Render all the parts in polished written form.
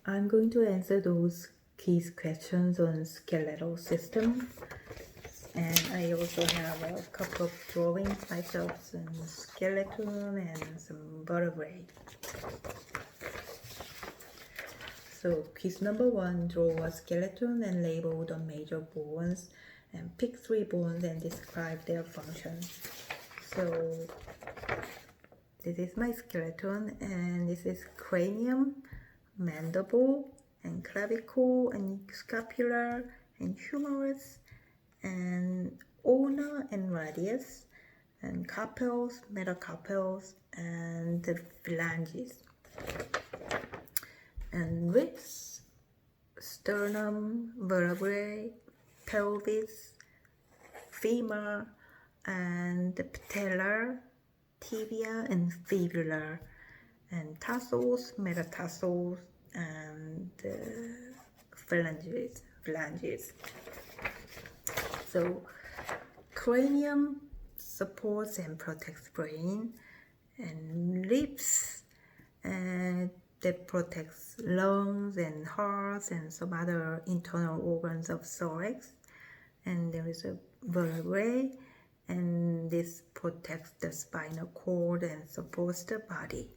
I'm going to answer those quiz questions on skeletal system, and I also have a couple of drawings myself, some skeleton and some vertebrae. So quiz number 1, draw a skeleton and label the major bones and pick 3 bones and describe their function. So this is my skeleton, and this is cranium, mandible, and clavicle, and scapula, and humerus, and ulna and radius, and carpels, metacarpals, and the phalanges. And ribs, sternum, vertebrae, pelvis, femur, and the patella, tibia, and fibula, and tarsals, metatarsals, and phalanges. So cranium supports and protects brain, and lips that protects lungs and hearts and some other internal organs of thorax. And there is a vertebrae, and this protects the spinal cord and supports the body.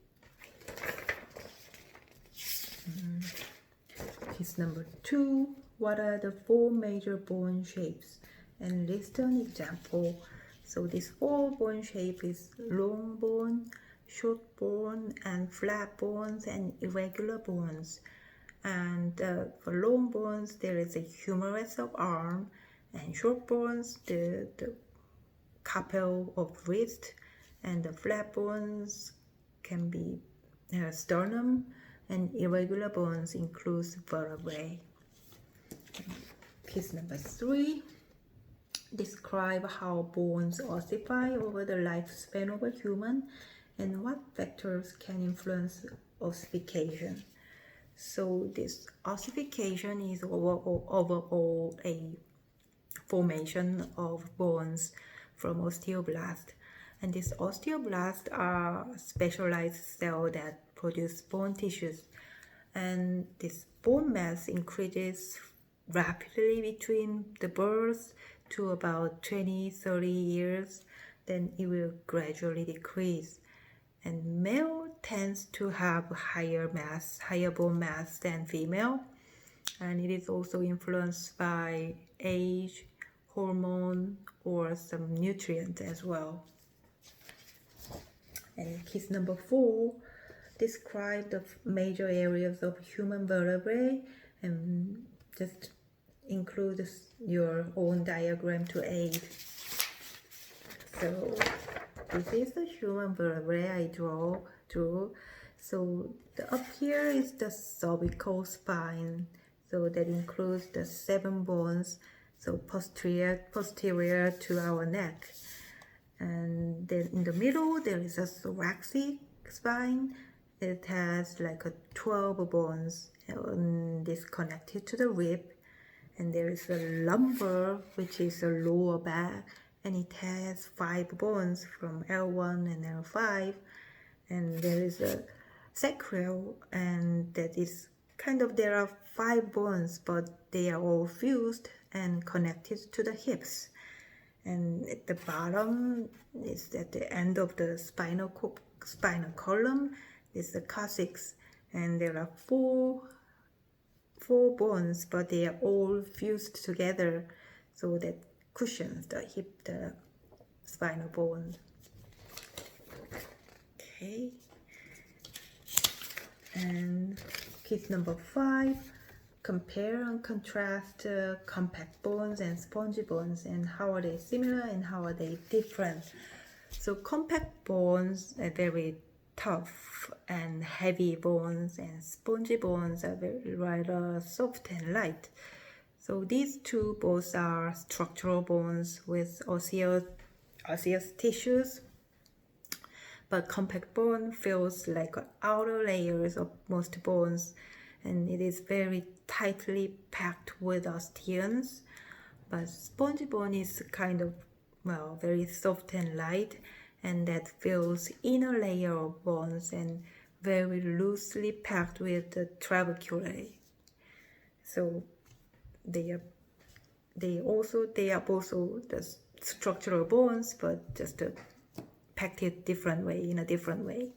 Case number 2, what are the 4 major bone shapes? And list an example. So this 4 bone shape is long bone, short bone, and flat bones, and irregular bones. And for long bones, there is a humerus of arm, and short bones, the carpel of wrist, and the flat bones can be sternum, and irregular bones includes vertebrae. Case number 3, describe how bones ossify over the lifespan of a human, and what factors can influence ossification. So this ossification is overall a formation of bones from osteoblasts, and these osteoblasts are specialized cells that produce bone tissues, and this bone mass increases rapidly between the birth to about 20-30 years, then it will gradually decrease. And male tends to have higher bone mass than female, and it is also influenced by age, hormone, or some nutrients as well. And case number 4, describe the major areas of human vertebrae, and just include your own diagram to aid. So this is the human vertebrae I drew. So up here is the cervical spine. So that includes the 7 bones, so posterior to our neck. And then in the middle there is a thoracic spine. It has like a 12 bones, and this connected to the rib. And there is a lumbar, which is a lower back, and it has 5 bones from L1 and L5. And there is a sacral, and that is kind of, there are 5 bones, but they are all fused and connected to the hips. And at the bottom is at the end of the spinal column is the coccyx, and there are 4 bones, but they are all fused together, so that cushions the spinal bone. Okay. And case number 5, compare and contrast compact bones and spongy bones, and how are they similar and how are they different. So compact bones are very tough and heavy bones, and spongy bones are very rather soft and light. So these two both are structural bones with osseous tissues, but compact bone feels like outer layers of most bones, and it is very tightly packed with osteons. But spongy bone is kind of, well, very soft and light, and that fills inner layer of bones, and very loosely packed with the trabeculae. So they are also the structural bones, but just packed it different way, in a different way.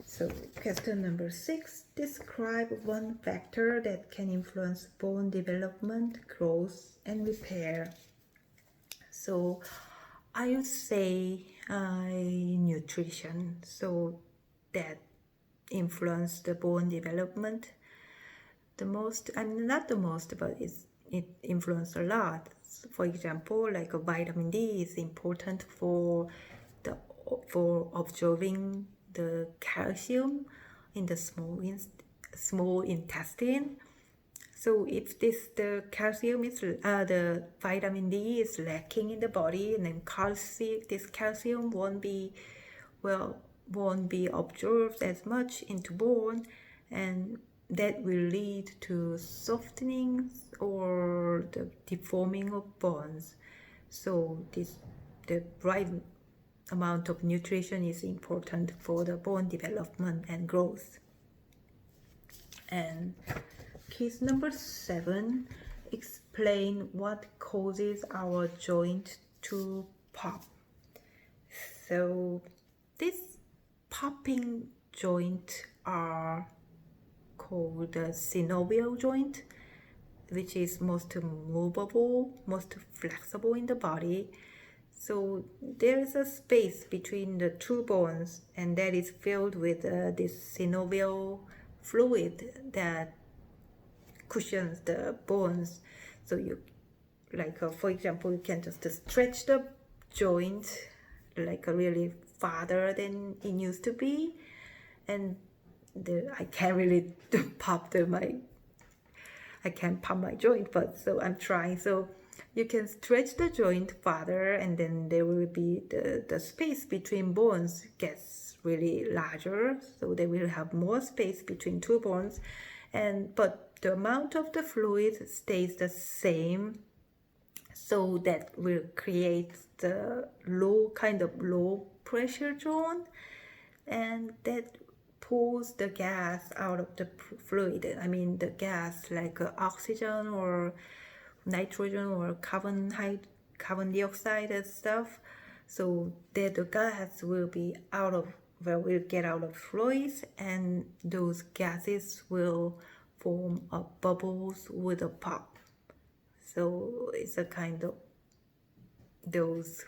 So question number 6, describe one factor that can influence bone development, growth, and repair. So I would say nutrition. So that influence the bone development the most. I mean, not the most, but it influences a lot. For example, like a vitamin D is important for absorbing the calcium in the small intestine. So if the calcium is the vitamin D is lacking in the body, and then this calcium won't be absorbed as much into bone, and that will lead to softening or the deforming of bones. So the right amount of nutrition is important for the bone development and growth. And case number 7, explain what causes our joint to pop. So these popping joint are called the synovial joint, which is most movable, most flexible in the body. So there is a space between the two bones, and that is filled with this synovial fluid that cushions the bones. So you, like for example, you can just stretch the joint like a really farther than it used to be, and I can't really I can't pump my joint, but so I'm trying. So you can stretch the joint farther, and then there will be the space between bones gets really larger, so they will have more space between two bones, but the amount of the fluid stays the same, so that will create the low pressure joint, and that pulls the gas out of the fluid. I mean the gas like oxygen or nitrogen or carbon dioxide and stuff, so that the gas will get out of fluids, and those gases will form bubbles with a pop. So it's a kind of those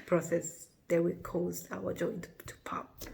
process that will cause our joint to pop.